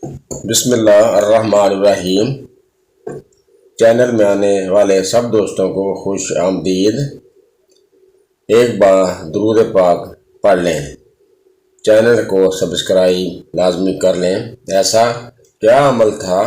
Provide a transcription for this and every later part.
بسم اللہ الرحمن الرحیم۔ چینل میں آنے والے سب دوستوں کو خوش آمدید۔ ایک بار درود پاک پڑھ لیں، چینل کو سبسکرائب لازمی کر لیں۔ ایسا کیا عمل تھا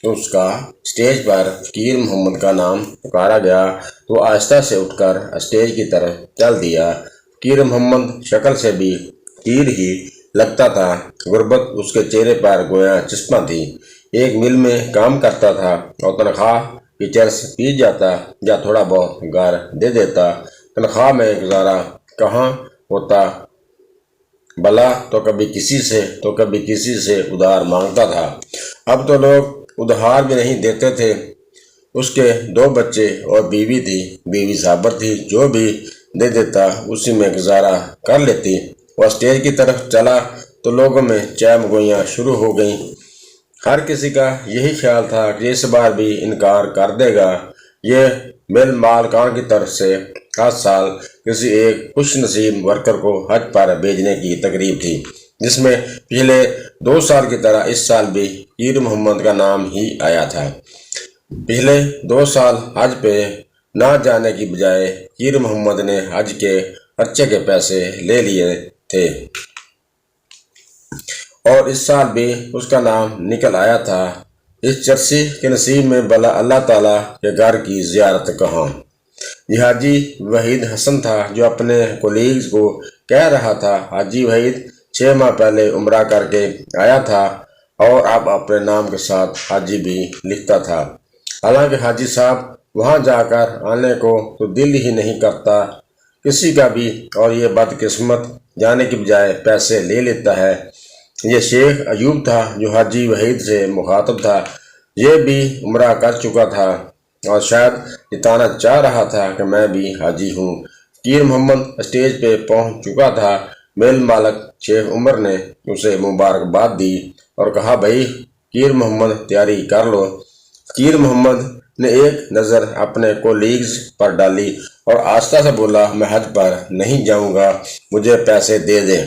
اس کا اسٹیج پر فقیر محمد کا نام پکارا گیا تو آہستہ سے اٹھ کر اسٹیج کی طرف چل دیا۔ فقیر محمد شکل سے بھی فقیر ہی لگتا تھا، غربت اس کے چہرے پر گویا چشمہ تھی۔ ایک مل میں کام کرتا تھا اور تنخواہ کی چرس پی جاتا یا تھوڑا بہت گھر دے دیتا۔ تنخواہ میں گزارا کہاں ہوتا بلا، تو کبھی کسی سے ادھار مانگتا تھا۔ اب تو لوگ ادھار بھی نہیں دیتے تھے۔ اس کے 2 بچے اور بیوی تھی، بیوی صابر تھی، جو بھی دے دیتا اسی میں گزارا کر لیتی۔ وہ اسٹیج کی طرف چلا تو لوگوں میں چہم گوئیاں شروع ہو گئیں۔ ہر کسی کا یہی خیال تھا کہ اس بار بھی انکار کر دے گا۔ یہ مل مالکان کی طرف سے ہر سال کسی ایک خوش نصیب ورکر کو حج پر بھیجنے کی تقریب تھی، جس میں پچھلے 2 سال کی طرح اس سال بھی فقیر محمد کا نام ہی آیا تھا۔ پچھلے 2 سال حج پہ نہ جانے کی بجائے فقیر محمد نے حج کے خرچے کے پیسے لے لیے تھے، اور اس سال بھی اس کا نام نکل آیا تھا۔ اس چرسی کے نصیب میں بلا اللہ تعالیٰ کے گھر کی زیارت کہاں۔ یہ حاجی وحید حسن تھا جو اپنے کولیگز کو کہہ رہا تھا۔ حاجی وحید 6 ماہ پہلے عمرہ کر کے آیا تھا اور اب اپنے نام کے ساتھ حاجی بھی لکھتا تھا۔ حالانکہ حاجی صاحب وہاں جا کر آنے کو تو دل ہی نہیں کرتا کسی کا بھی، اور یہ بدقسمت جانے کی بجائے پیسے لے لیتا ہے۔ یہ شیخ ایوب تھا جو حاجی وحید سے مخاطب تھا۔ یہ بھی عمرہ کر چکا تھا اور شاید جتانا چاہ رہا تھا کہ میں بھی حاجی ہوں۔ فقیر محمد اسٹیج پہ پہنچ چکا تھا۔ میل مالک شیخ عمر نے اسے مبارکباد دی اور کہا، بھائی فقیر محمد تیاری کر لو۔ فقیر محمد نے ایک نظر اپنے کولیگز پر ڈالی اور آہستہ سے بولا، میں حج پر نہیں جاؤں گا، مجھے پیسے دے دیں۔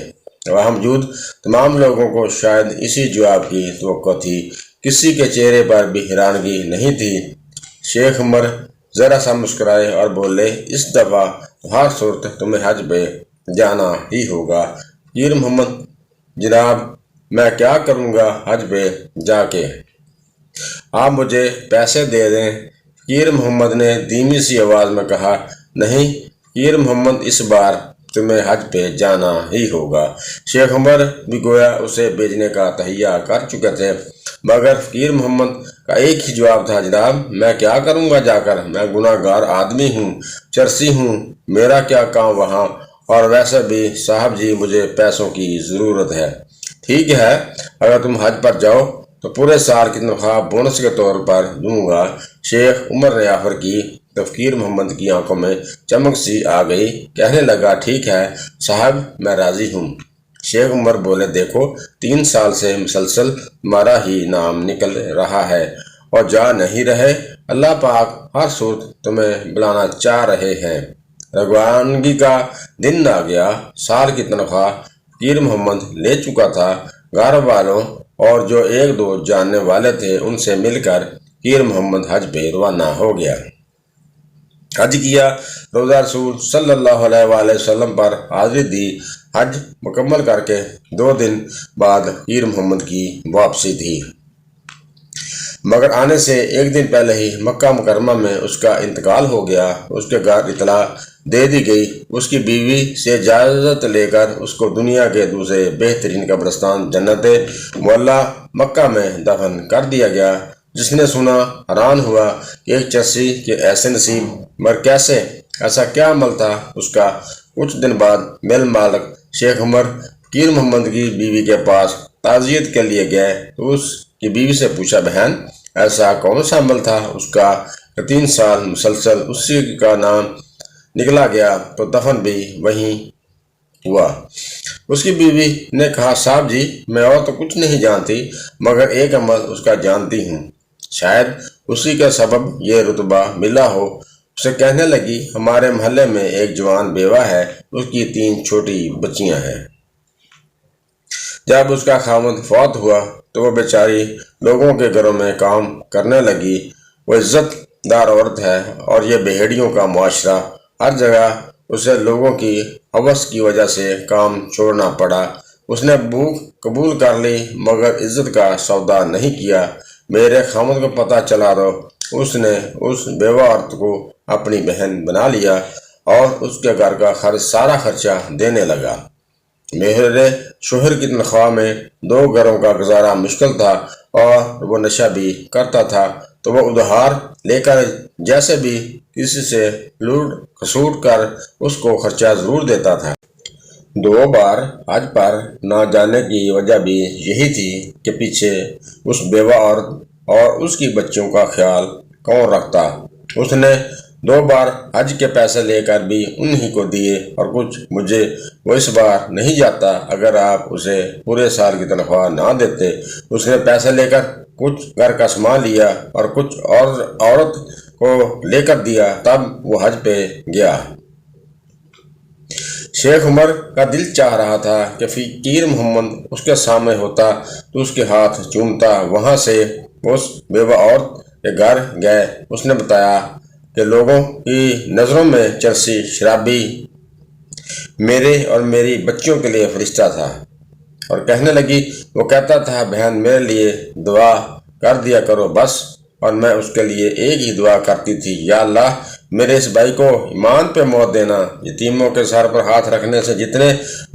وہاں موجود تمام لوگوں کو شاید اسی جواب کی توقع تھی۔ کسی کے چہرے پر بھی حیرانگی نہیں تھی۔ شیخ عمر ذرا سا مسکرائے اور بولے، اس دفعہ ہر صورت تمہیں حج پہ جانا ہی ہوگا۔ فقیر محمد، جناب میں کیا کروں گا حج پہ جا کے؟ آپ مجھے پیسے دے دیں۔ فقیر محمد نے دھیمی سی آواز میں کہا، نہیں فقیر محمد، اس بار تمہیں حج پہ جانا ہی ہوگا۔ شیخ عمر بھی گویا اسے بھیجنے کا تہیہ کر چکے تھے، مگر فقیر محمد کا ایک ہی جواب تھا، جناب میں کیا کروں گا جا کر، میں گناہ گار آدمی ہوں، چرسی ہوں، میرا کیا کام وہاں، اور ویسے بھی صاحب جی مجھے پیسوں کی ضرورت ہے۔ ٹھیک ہے، اگر تم حج پر جاؤ تو پورے سال کی تنخواہ بونس کے طور پر دوں گا۔ شیخ عمر نے آفر کی تو فقیر محمد کی آنکھوں میں چمک سی آ گئی، کہنے لگا، ٹھیک ہے صاحب میں راضی ہوں۔ شیخ عمر بولے، دیکھو 3 سال سے مسلسل تمہارا ہی نام نکل رہا ہے اور جا نہیں رہے۔ اللہ پاک ہر صورت تمہیں بلانا چاہ رہے ہیں۔ روانگی کا دن آ گیا۔ سال کی تنخواہ فقیر محمد لے چکا تھا۔ گھر والوں اور جو 1-2 جاننے والے تھے ان سے مل کر فقیر محمد حج پہ روانہ ہو گیا۔ حج کیا، روزہ رسول صلی اللہ علیہ وآلہ وسلم پر حاضری دی۔ حج مکمل کر کے 2 دن بعد فقیر محمد کی واپسی تھی، مگر آنے سے 1 دن پہلے ہی مکہ مکرمہ میں اس کا انتقال ہو گیا۔ اس کے گھر اطلاع دے دی گئی۔ اس کی بیوی سے اجازت لے کر اس کو دنیا کے دوسرے بہترین قبرستان جنت معلیٰ مکہ میں دفن کر دیا گیا۔ جس نے سنا حیران ہوا کہ ایک چرسی کے ایسے نصیب، مگر کیسے؟ ایسا کیا عمل تھا اس کا؟ کچھ دن بعد میل مالک شیخ عمر فقیر محمد کی بیوی کے پاس تعزیت کے لیے گئے تو اس کی بیوی سے پوچھا، بہن ایسا کون سا عمل تھا اس کا کہ 3 سال مسلسل اسی کا نام نکلا گیا تو دفن بھی وہیں ہوا؟ اس کی بیوی نے کہا، صاحب جی میں اور تو کچھ نہیں جانتی، مگر ایک عمل اس کا جانتی ہوں، شاید اسی کا سبب یہ رتبہ ملا ہو۔ اسے کہنے لگی، ہمارے محلے میں ایک جوان بیوہ ہے، اس کی 3 چھوٹی بچیاں ہیں۔ جب اس کا خاوند فوت ہوا تو وہ بیچاری لوگوں کے گھروں میں کام کرنے لگی۔ وہ عزت دار عورت ہے اور یہ بھیڑیوں کا معاشرہ، ہر جگہ اسے لوگوں کی ہوس کی وجہ سے کام چھوڑنا پڑا۔ اس نے بھوک قبول کر لی مگر عزت کا سودا نہیں کیا۔ میرے خامد کو پتہ چلا تو اس نے اس بیوہ عورت کو اپنی بہن بنا لیا اور اس کے گھر کا سارا خرچہ دینے لگا۔ میرے شوہر کی تنخواہ میں 2 گھروں کا گزارا مشکل تھا اور وہ نشہ بھی کرتا تھا، تو وہ ادھار لے کر جیسے بھی کسی سے لوٹ کھسوٹ کر اس کو خرچہ ضرور دیتا تھا۔ 2 بار حج پر نہ جانے کی وجہ بھی یہی تھی کہ پیچھے اس بیوہ عورت اور اس کی بچیوں کا خیال کون رکھتا۔ اس نے 2 بار حج کے پیسے لے کر بھی انہی کو دیے اور کچھ مجھے۔ وہ اس بار نہیں جاتا اگر آپ اسے پورے سال کی تنخواہ نہ دیتے۔ اس نے پیسے لے کر کچھ گھر کا سامان لیا اور کچھ اور عورت کو لے کر دیا، تب وہ حج پہ گیا۔ شیخ عمر کا دل چاہ رہا تھا کہ فقیر محمد اس کے سامنے ہوتا تو اس کے ہاتھ چومتا۔ وہاں سے اس بیوہ عورت کے گھر گئے۔ اس نے بتایا کہ لوگوں کی نظروں میں چرسی شرابی میرے اور میری بچیوں کے لیے فرشتہ تھا، اور کہنے لگی، وہ کہتا تھا بہن میرے لیے دعا کر دیا کرو بس، اور میں اس کے لیے ایک ہی دعا کرتی تھی، یا اللہ میرے اس بھائی کو ایمان پہ موت دینا۔ یتیموں کے سر پر ہاتھ رکھنے سے جتنے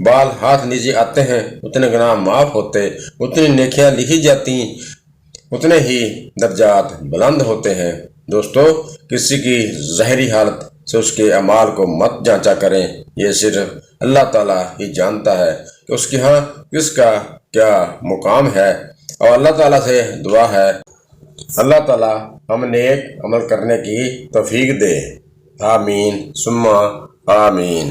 بال ہاتھ نیچے آتے ہیں اتنے گناہ معاف ہوتے، اتنی نیکیاں لکھی جاتی، اتنے ہی درجات بلند ہوتے ہیں۔ دوستو، کسی کی ظاہری حالت سے اس کے اعمال کو مت جانچا کریں، یہ صرف اللہ تعالیٰ ہی جانتا ہے کہ اس کے ہاں کس کا کیا مقام ہے، اور اللہ تعالیٰ سے دعا ہے اللہ تعالیٰ ہم نیک عمل کرنے کی توفیق دے۔ آمین ثم آمین۔